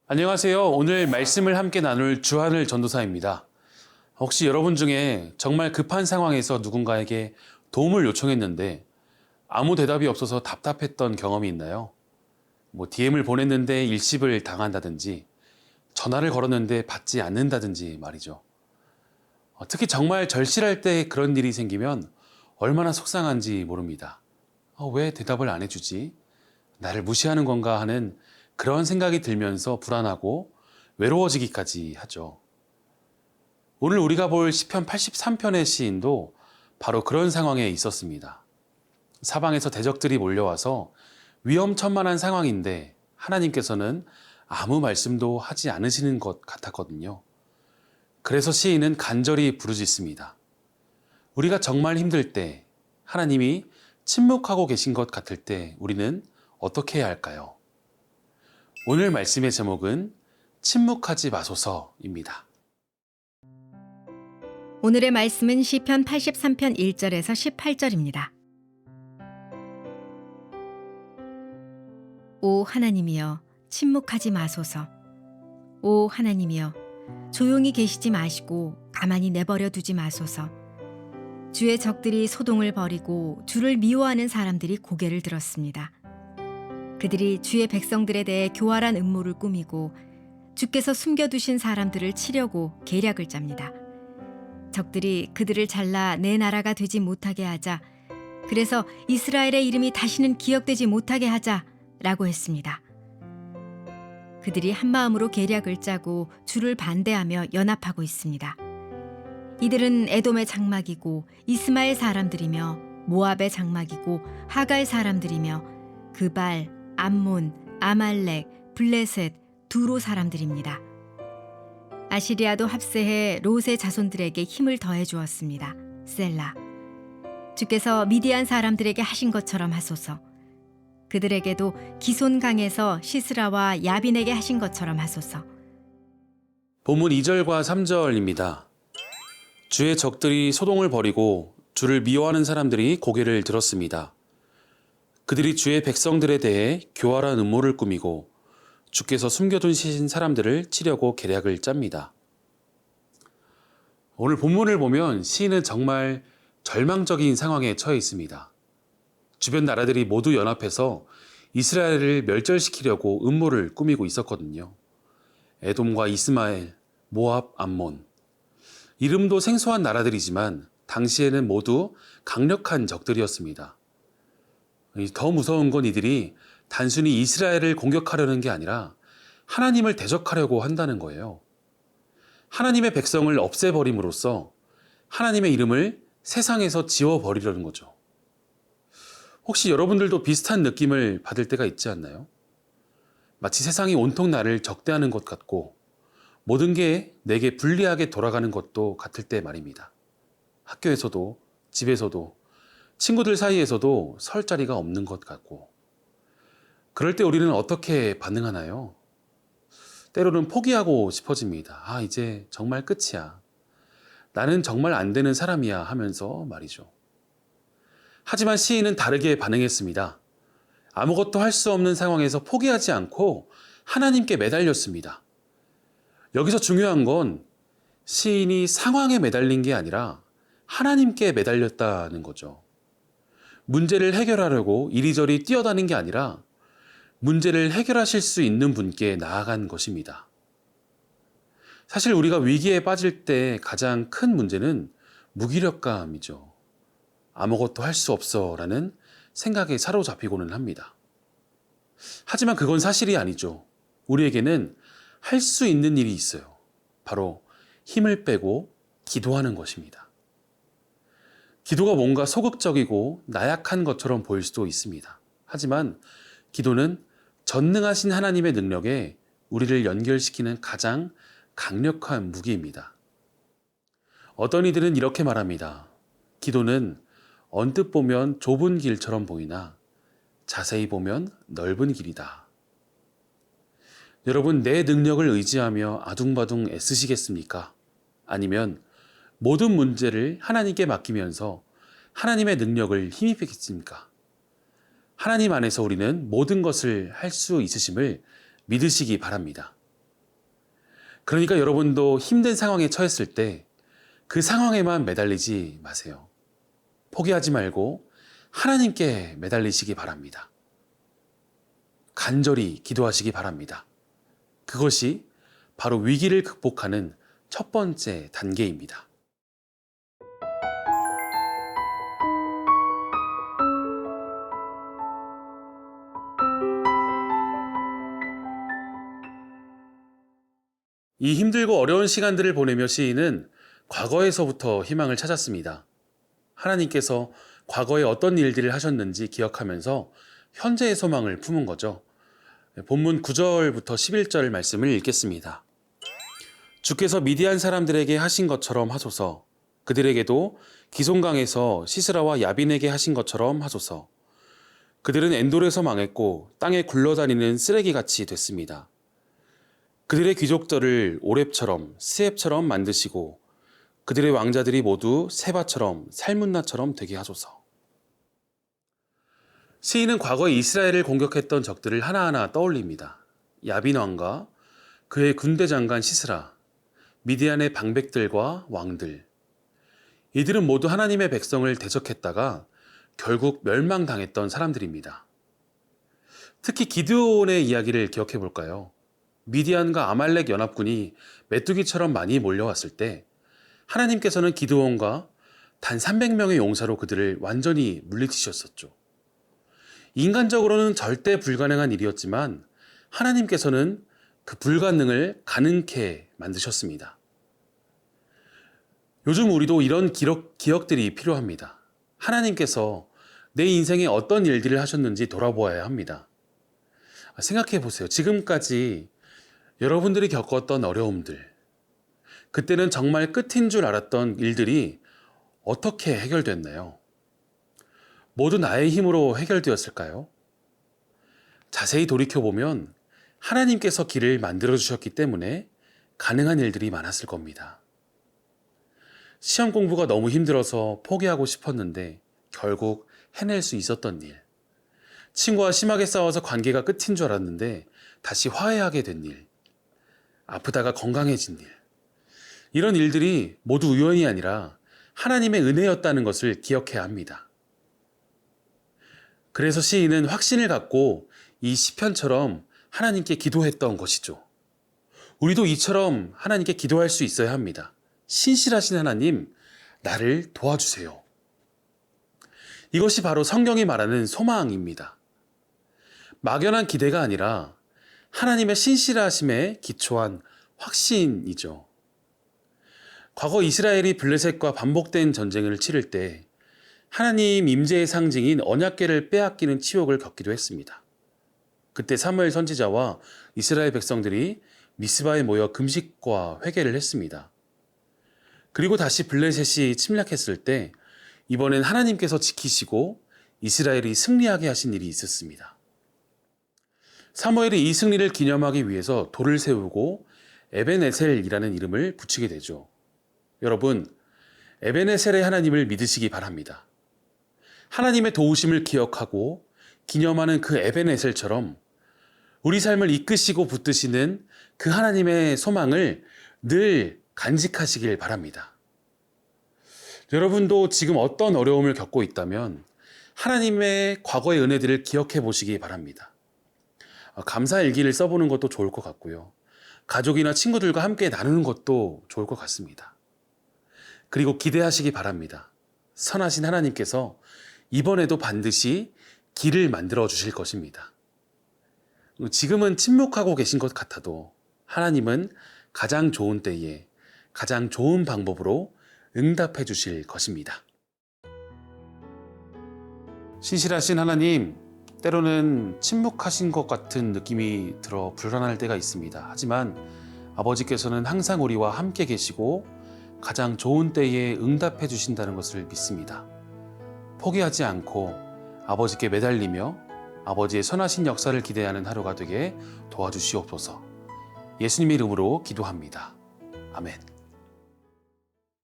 안녕하세요. 오늘 말씀을 함께 나눌 주한을 전도사입니다. 혹시 여러분 중에 정말 급한 상황에서 누군가에게 도움을 요청했는데 아무 대답이 없어서 답답했던 경험이 있나요? DM을 보냈는데 일십을 당한다든지 전화를 걸었는데 받지 않는다든지 말이죠. 특히 정말 절실할 때 그런 일이 생기면 얼마나 속상한지 모릅니다. 왜 대답을 안 해주지? 나를 무시하는 건가 하는 그런 생각이 들면서 불안하고 외로워지기까지 하죠. 오늘 우리가 볼 시편 83편의 시인도 바로 그런 상황에 있었습니다. 사방에서 대적들이 몰려와서 위험천만한 상황인데 하나님께서는 아무 말씀도 하지 않으시는 것 같았거든요. 그래서 시인은 간절히 부르짖습니다. 우리가 정말 힘들 때, 하나님이 침묵하고 계신 것 같을 때 우리는 어떻게 해야 할까요? 오늘 말씀의 제목은 침묵하지 마소서입니다. 오늘의 말씀은 시편 83편 1절에서 18절입니다. 오 하나님이여 침묵하지 마소서. 오 하나님이여 조용히 계시지 마시고 가만히 내버려 두지 마소서. 주의 적들이 소동을 벌이고 주를 미워하는 사람들이 고개를 들었습니다. 그들이 주의 백성들에 대해 교활한 음모를 꾸미고 주께서 숨겨두신 사람들을 치려고 계략을 짭니다. 적들이 그들을 잘라 내 나라가 되지 못하게 하자, 그래서 이스라엘의 이름이 다시는 기억되지 못하게 하자라고 했습니다. 그들이 한마음으로 계략을 짜고 주를 반대하며 연합하고 있습니다. 이들은 에돔의 장막이고 이스마엘 사람들이며 모압의 장막이고 하갈 사람들이며 그발, 암몬, 아말렉, 블레셋, 두로 사람들입니다. 아시리아도 합세해 롯의 자손들에게 힘을 더해 주었습니다. 셀라. 주께서 미디안 사람들에게 하신 것처럼 하소서. 그들에게도 기손강에서 시스라와 야빈에게 하신 것처럼 하소서. 본문 2절과 3절입니다. 주의 적들이 소동을 벌이고 주를 미워하는 사람들이 고개를 들었습니다. 그들이 주의 백성들에 대해 교활한 음모를 꾸미고 주께서 숨겨두신 사람들을 치려고 계략을 짭니다. 오늘 본문을 보면 시인은 정말 절망적인 상황에 처해 있습니다. 주변 나라들이 모두 연합해서 이스라엘을 멸절시키려고 음모를 꾸미고 있었거든요. 에돔과 이스마엘, 모압, 암몬. 이름도 생소한 나라들이지만 당시에는 모두 강력한 적들이었습니다. 더 무서운 건 이들이 단순히 이스라엘을 공격하려는 게 아니라 하나님을 대적하려고 한다는 거예요. 하나님의 백성을 없애버림으로써 하나님의 이름을 세상에서 지워버리려는 거죠. 혹시 여러분들도 비슷한 느낌을 받을 때가 있지 않나요? 마치 세상이 온통 나를 적대하는 것 같고 모든 게 내게 불리하게 돌아가는 것도 같을 때 말입니다. 학교에서도, 집에서도, 친구들 사이에서도 설 자리가 없는 것 같고. 그럴 때 우리는 어떻게 반응하나요? 때로는 포기하고 싶어집니다. 이제 정말 끝이야. 나는 정말 안 되는 사람이야 하면서 말이죠. 하지만 시인은 다르게 반응했습니다. 아무것도 할 수 없는 상황에서 포기하지 않고 하나님께 매달렸습니다. 여기서 중요한 건 시인이 상황에 매달린 게 아니라 하나님께 매달렸다는 거죠. 문제를 해결하려고 이리저리 뛰어다닌 게 아니라 문제를 해결하실 수 있는 분께 나아간 것입니다. 사실 우리가 위기에 빠질 때 가장 큰 문제는 무기력감이죠. 아무것도 할 수 없어 라는 생각에 사로잡히고는 합니다. 하지만 그건 사실이 아니죠. 우리에게는 할 수 있는 일이 있어요. 바로 힘을 빼고 기도하는 것입니다. 기도가 뭔가 소극적이고 나약한 것처럼 보일 수도 있습니다. 하지만 기도는 전능하신 하나님의 능력에 우리를 연결시키는 가장 강력한 무기입니다. 어떤 이들은 이렇게 말합니다. 기도는 언뜻 보면 좁은 길처럼 보이나 자세히 보면 넓은 길이다. 여러분, 내 능력을 의지하며 아둥바둥 애쓰시겠습니까? 아니면 모든 문제를 하나님께 맡기면서 하나님의 능력을 힘입히겠습니까? 하나님 안에서 우리는 모든 것을 할 수 있으심을 믿으시기 바랍니다. 그러니까 여러분도 힘든 상황에 처했을 때 그 상황에만 매달리지 마세요. 포기하지 말고 하나님께 매달리시기 바랍니다. 간절히 기도하시기 바랍니다. 그것이 바로 위기를 극복하는 첫 번째 단계입니다. 이 힘들고 어려운 시간들을 보내며 시인은 과거에서부터 희망을 찾았습니다. 하나님께서 과거에 어떤 일들을 하셨는지 기억하면서 현재의 소망을 품은 거죠. 본문 9절부터 11절 말씀을 읽겠습니다. 주께서 미디안 사람들에게 하신 것처럼 하소서. 그들에게도 기손강에서 시스라와 야빈에게 하신 것처럼 하소서. 그들은 엔돌에서 망했고 땅에 굴러다니는 쓰레기같이 됐습니다. 그들의 귀족들을 오렙처럼 스앱처럼 만드시고 그들의 왕자들이 모두 세바처럼 살문나처럼 되게 하소서. 시인은 과거에 이스라엘을 공격했던 적들을 하나하나 떠올립니다. 야빈 왕과 그의 군대 장관 시스라, 미디안의 방백들과 왕들. 이들은 모두 하나님의 백성을 대적했다가 결국 멸망당했던 사람들입니다. 특히 기드온의 이야기를 기억해 볼까요? 미디안과 아말렉 연합군이 메뚜기처럼 많이 몰려왔을 때 하나님께서는 기드온과 단 300명의 용사로 그들을 완전히 물리치셨었죠. 인간적으로는 절대 불가능한 일이었지만 하나님께서는 그 불가능을 가능케 만드셨습니다. 요즘 우리도 이런 기억들이 필요합니다. 하나님께서 내 인생에 어떤 일들을 하셨는지 돌아보아야 합니다. 생각해 보세요. 지금까지 여러분들이 겪었던 어려움들, 그때는 정말 끝인 줄 알았던 일들이 어떻게 해결됐나요? 모두 나의 힘으로 해결되었을까요? 자세히 돌이켜보면 하나님께서 길을 만들어주셨기 때문에 가능한 일들이 많았을 겁니다. 시험 공부가 너무 힘들어서 포기하고 싶었는데 결국 해낼 수 있었던 일. 친구와 심하게 싸워서 관계가 끝인 줄 알았는데 다시 화해하게 된 일. 아프다가 건강해진 일. 이런 일들이 모두 우연이 아니라 하나님의 은혜였다는 것을 기억해야 합니다. 그래서 시인은 확신을 갖고 이 시편처럼 하나님께 기도했던 것이죠. 우리도 이처럼 하나님께 기도할 수 있어야 합니다. 신실하신 하나님, 나를 도와주세요. 이것이 바로 성경이 말하는 소망입니다. 막연한 기대가 아니라 하나님의 신실하심에 기초한 확신이죠. 과거 이스라엘이 블레셋과 반복된 전쟁을 치를 때 하나님 임재의 상징인 언약궤를 빼앗기는 치욕을 겪기도 했습니다. 그때 사무엘 선지자와 이스라엘 백성들이 미스바에 모여 금식과 회개를 했습니다. 그리고 다시 블레셋이 침략했을 때 이번엔 하나님께서 지키시고 이스라엘이 승리하게 하신 일이 있었습니다. 사무엘이 이 승리를 기념하기 위해서 돌을 세우고 에벤에셀이라는 이름을 붙이게 되죠. 여러분, 에벤에셀의 하나님을 믿으시기 바랍니다. 하나님의 도우심을 기억하고 기념하는 그 에벤에셀처럼 우리 삶을 이끄시고 붙드시는 그 하나님의 소망을 늘 간직하시길 바랍니다. 여러분도 지금 어떤 어려움을 겪고 있다면 하나님의 과거의 은혜들을 기억해 보시기 바랍니다. 감사 일기를 써보는 것도 좋을 것 같고요. 가족이나 친구들과 함께 나누는 것도 좋을 것 같습니다. 그리고 기대하시기 바랍니다. 선하신 하나님께서 이번에도 반드시 길을 만들어 주실 것입니다. 지금은 침묵하고 계신 것 같아도 하나님은 가장 좋은 때에 가장 좋은 방법으로 응답해 주실 것입니다. 신실하신 하나님, 때로는 침묵하신 것 같은 느낌이 들어 불안할 때가 있습니다. 하지만 아버지께서는 항상 우리와 함께 계시고 가장 좋은 때에 응답해 주신다는 것을 믿습니다. 포기하지 않고 아버지께 매달리며 아버지의 선하신 역사를 기대하는 하루가 되게 도와주시옵소서. 예수님의 이름으로 기도합니다. 아멘.